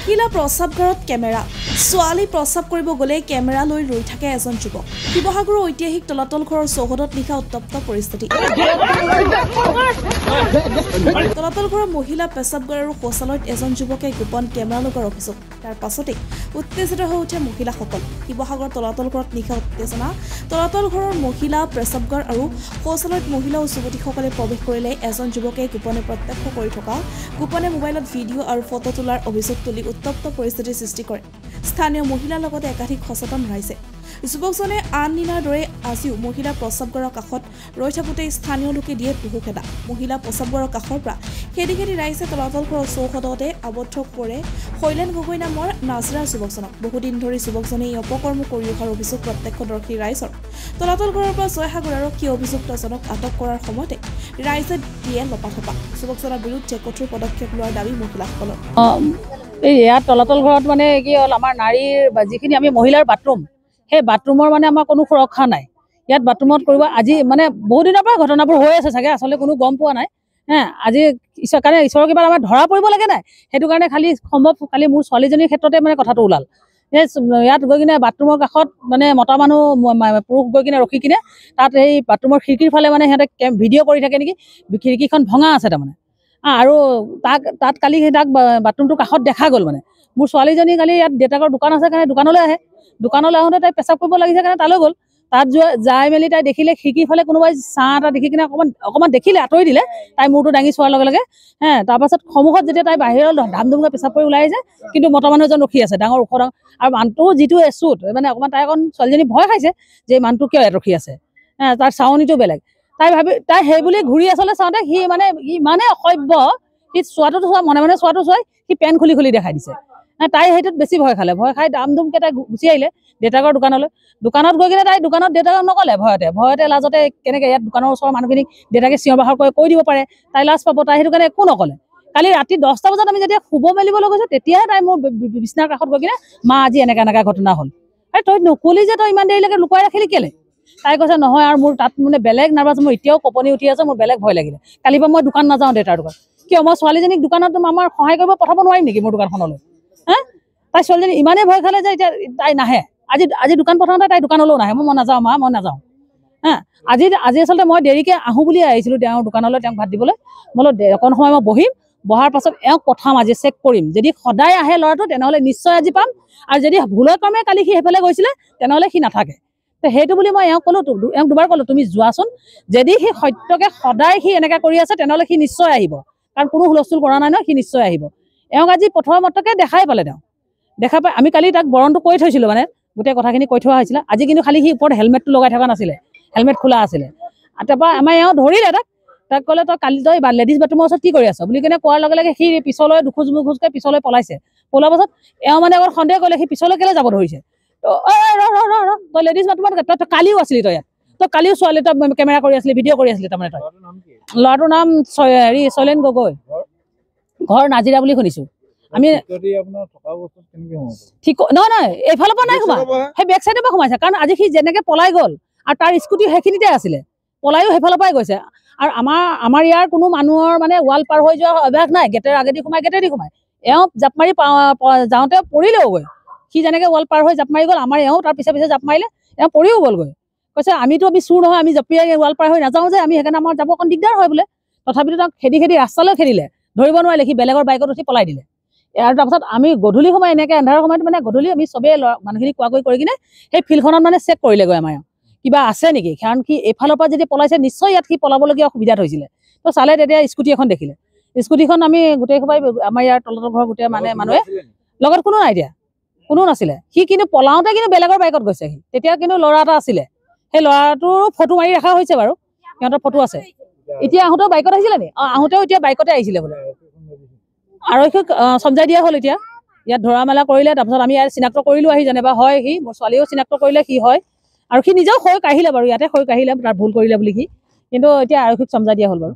মহিলা প্ৰস্ৰাৱগাৰত কেমেৰা ছোৱালী প্ৰস্ৰাৱ কৰিব গ'লে কেমেৰা লৈ ৰৈ থাকে এজন যুৱক শিৱসাগৰৰ ঐতিহাসিক তলাতল ঘৰৰ চৌহদত নিশা উত্তপ্ত পৰিস্থিতি তলাতল ঘৰৰ মহিলা প্ৰস্ৰাৱগাৰ আৰু শৌচালয়ত এজন যুৱকে গোপন কেমেৰা লগোৱাৰ অভিযোগ তাৰ পাছতে উত্তেজিত হৈ উঠে মহিলাসকল শিৱসাগৰ তলাতল ঘৰত নিশা উত্তেজনা তলাতল ঘৰৰ মহিলা প্ৰস্ৰাৱগাৰ আৰু শৌচালয়ত মহিলা আৰু যুৱতীসকলে প্ৰৱেশ কৰিলে এজন যুৱকে গোপনে প্ৰত্যক্ষ কৰি থকা গোপনে মোবাইলত ভিডিঅ' আৰু ফটো তোলাৰ অভিযোগ তুলি উত্তপ্ত পৰিস্থিতিৰ সৃষ্টি কৰে স্থানীয় মহিলাৰ লগতে একাধিক সচেতন ৰাইজে যুৱকজনে আন দিনাৰ দৰে আজিও মহিলা প্ৰস্ৰাৱগাৰৰ কাষত ৰৈ থাকোঁতে স্থানীয় লোকে দিয়ে বহু খেদা মহিলা প্ৰস্ৰাৱগাৰৰ কাষৰ পৰা খেদি খেদি ৰাইজে তলাতল ঘৰৰ চৌহদতে আবদ্ধ কৰে শৈলেন গগৈ নামৰ নাজিৰা যুৱকজনক বহুদিন ধৰি যুৱকজনে এই অপকৰ্ম কৰি অহাৰ অভিযোগ প্ৰত্যক্ষদৰ্শী ৰাইজৰ তলাতল ঘৰৰ পৰা জয়সাগৰ আৰক্ষী অভিযুক্তজনক আটক কৰাৰ সময়তে ৰাইজে দিয়ে লপাথপা যুৱকজনৰ বিৰুদ্ধে কঠোৰ পদক্ষেপ লোৱাৰ দাবী মহিলাসকলৰ এই ইয়াত তলাতল ঘৰত মানে কি হ'ল আমাৰ নাৰীৰ যিখিনি আমি মহিলাৰ বাথৰুম সেই বাথৰুমৰ মানে আমাৰ কোনো সুৰক্ষা নাই ইয়াত বাথৰুমত কৰিব আজি মানে বহুত দিনৰ পৰা ঘটনাবোৰ হৈ আছে চাগে আচলতে কোনো গম পোৱা নাই আজি কাৰণে ঈশ্বৰৰ কিবা আমাৰ ধৰা পৰিব লাগে নাই সেইটো কাৰণে খালি সম্ভৱ খালি মোৰ ছোৱালীজনীৰ ক্ষেত্ৰতে মানে কথাটো ওলাল ইয়াত গৈ কিনে বাথৰুমৰ কাষত মানে মতা মানুহ পুৰুষ গৈ কিনে ৰখি কিনে তাত সেই বাথৰুমৰ খিৰিকীৰ ফালে মানে সিহঁতে ভিডিঅ' কৰি থাকে নেকি খিৰিকীখন ভঙা আছে তাৰমানে আৰু তাত কালি তাক বাথৰুমটোৰ কাষত দেখা গ'ল মানে মোৰ ছোৱালীজনী কালি ইয়াত দেউতাকৰ দোকান আছে কাৰণে দোকানলৈ আহে দোকানলৈ আহোঁতে তাই পেচাব কৰিব লাগিছে কাৰণে তালৈ গ'ল তাত যাই মেলি তাই দেখিলে খিৰিকীৰ ফালে কোনোবাই ছাঁ এটা দেখি কিনে অকণমান দেখিলে আঁতৰি দিলে তাই মূৰটো দাঙি চোৱাৰ লগে লগে তাৰপাছত সন্মুখত যেতিয়া তাই বাহিৰত ধাম ধুমকৈ পেচাব কৰি ওলাই আহিছে কিন্তু মতা মানুহ এজন ৰখি আছে ডাঙৰ ওখ আৰু মানুহটো যিটো এচুট মানে অকণমান তাই অকণ ছোৱালীজনী ভয় খাইছে যে মানুহটো কিয় ইয়াত ৰখি আছে তাৰ চাৱনিটো বেলেগ তাই সেই বুলি ঘূৰি আচলতে চাওঁতে সি মানে ইমানে অসভ্য সি চোৱাটোতো চোৱা মনে মনে চোৱাটো চোৱাই সি পেন খুলি খুলি দেখাই দিছে তাই সেইটোত বেছি ভয় খালে ভয় খাই দাম ধুমকৈ তাই গুচি আহিলে দেউতাকৰ দোকানত গৈ কিনে তাই দোকানত দেউতাকক নক'লে ভয়তে লাজতে কেনেকৈ ইয়াত দোকানৰ ওচৰৰ মানুহখিনিক দেউতাকে চিঞৰ বাখৰ কৰি কৈ দিব পাৰে তাই লাজ পাব তাই সেইটো কাৰণে একো নক'লে কালি ৰাতি 10টা বজাত আমি যেতিয়া শুব মেলিবলৈ গৈছোঁ তেতিয়াহে তাই মোৰ বিচনাৰ কাষত গৈ কিনে মা আজি এনেকুৱা ঘটনা হ'ল আৰু তই নকলি যে তই ইমান দেৰিলৈকে লুকুৱাই ৰাখিলি কেলে তাই কৈছে নহয় আৰু মোৰ তাত মানে বেলেগ নাৰ্ভাছ মোৰ এতিয়াও কঁপনি উঠি আছে মোৰ বেলেগ ভয় লাগিলে কালিৰ পৰা মই দোকান নাযাওঁ দেউতাৰ দোকান কিয় মই ছোৱালীজনীক দোকানত আমাৰ সহায় কৰিব পঠাব নোৱাৰিম নেকি মোৰ দোকানখনলৈ তাই ছোৱালীজনী ইমানেই ভয় খালে যে এতিয়া তাই নাহে আজি দোকান পঠাওঁতে তাই দোকানলৈও নাহে মই নাযাওঁ মা মই নাযাওঁ আজি আচলতে মই দেৰিকৈ আহোঁ বুলিয়ে আহিছিলোঁ তেওঁৰ দোকানলৈ তেওঁক ভাত দিবলৈ বোলো অকণ সময় মই বহিম বহাৰ পাছত এওঁক পঠাম আজি চেক কৰিম যদি সদায় আহে ল'ৰাটো তেনেহ'লে নিশ্চয় আজি পাম আৰু যদি ভুলৰ ক্ৰমে কালি সি সেইফালে গৈছিলে তেনেহ'লে সি নাথাকে সেইটো বুলি মই এওঁক ক'লোঁ এওঁক দুবাৰ ক'লোঁ তুমি যোৱাচোন যদি সি সত্যকে সদায় সি এনেকৈ কৰি আছে তেনেহ'লে সি নিশ্চয় আহিব কাৰণ কোনো হুলস্থুল কৰা নাই নহয় সি নিশ্চয় আহিব এওঁক আজি প্ৰথমতকে দেখাই পালে তেওঁ দেখা পাই আমি কালি তাক বৰণটো কৈ থৈছিলোঁ মানে গোটেই কথাখিনি কৈ থোৱা হৈছিলে আজি কিন্তু খালি সি ওপৰত হেলমেটটো লগাই থকা নাছিলে হেলমেট খোলা আছিলে তাৰপৰা আমাৰ এওঁ ধৰিলে তাক ক'লে তই কালি তই লেডিজ বাথৰুমৰ ওচৰত কি কৰি আছ বুলি কিনে কোৱাৰ লগে লগে সি পিছলৈ দুখোজকৈ পিছলৈ পলাইছে পলোৱাৰ পাছত এওঁ মানে অকণ সন্দেহ কৰিলে সি পিছলৈ কেলৈ যাব ধৰিছে তই লেডিজ বাথৰুমত তই কালিও আছিলি তই ইয়াত তই কালিও ছোৱালী তই কেমেৰা কৰি আছিলি ভিডিঅ' কৰি আছিলি তাৰমানে তই ল'ৰাটোৰ নাম শৈলেন গগৈ ঘৰ নাজিৰা বুলি শুনিছোঁ আমি ঠিক নহয় এইফালৰ পৰা নাই সোমা সেই বেক চাইডৰ পৰা সোমাইছে কাৰণ আজি সি যেনেকৈ পলাই গ'ল আৰু তাৰ স্কুটি সেইখিনিতে আছিলে পলায়ো সেইফালৰ পৰাই গৈছে আৰু আমাৰ ইয়াৰ কোনো মানুহৰ মানে ৱাল পাৰ হৈ যোৱা অভ্যাস নাই গেটেৰ আগেদি সোমাই এওঁ জাপ মাৰি যাওঁতে পৰিলেওগৈ সি যেনেকৈ ৱাল পাৰ হৈ জাপ মাৰি গ'ল আমাৰ এওঁ তাৰ পিছে জাপ মাৰিলে এওঁ পৰিও গ'লগৈ কৈছে আমি চুৰ নহয় আমি জঁপিয়াই ৱাল পাৰ হৈ নাযাওঁ যে আমি সেইকাৰণে আমাৰ যাব অকণ দিগদাৰ হয় বোলে তথাপিতো তাক খেদি ৰাস্তালৈ খেদিলে ধৰিব নোৱাৰিলে সি বেলেগৰ বাইকত উঠি পলাই দিলে আৰু তাৰপাছত আমি গধূলি সময় এনেকৈ এন্ধাৰৰ সময়ত মানে গধূলি আমি চবেই মানুহখিনি কোৱাকৈ কৰি কিনে সেই ফিল্ডখনত মানে চেক কৰিলেগৈ আমাৰ কিবা আছে নেকি কাৰণ কি এইফালৰ পৰা যদি পলাইছে নিশ্চয় ইয়াত সি পলাবলগীয়া অসুবিধাত হৈছিলে তো চালে তেতিয়া স্কুটি এখন দেখিলে স্কুটিখন আমি গোটেই সবাই আমাৰ ইয়াৰ তলাতল ঘৰৰ গোটেই মানুহে লগত কোনো নাই দিয়া কোনো নাছিলে সি কিন্তু পলাওঁতে কিন্তু বেলেগৰ বাইকত গৈছে সি তেতিয়া কিন্তু ল'ৰা এটা আছিলে সেই ল'ৰাটোৰ ফটো মাৰি ৰখা হৈছে বাৰু সিহঁতৰ ফটো আছে এতিয়া আহোঁতেও বাইকত আহিছিলে নি আহোঁতেও এতিয়া বাইকতে আহিছিলে বোলে আৰক্ষীক চমজাই দিয়া হ'ল এতিয়া ইয়াত ধৰা মেলা কৰিলে তাৰপিছত আমি ইয়াত চিনাক্ত কৰিলোঁ আহি যেনিবা হয় সি মোৰ ছোৱালীয়েও চিনাক্ত কৰিলে সি হয় আৰু সি নিজেও কাঢ়িলে বাৰু ইয়াতে কাঢ়িলে তাৰ ভুল কৰিলে বুলি সি কিন্তু এতিয়া আৰক্ষীক চমজাই দিয়া হ'ল বাৰু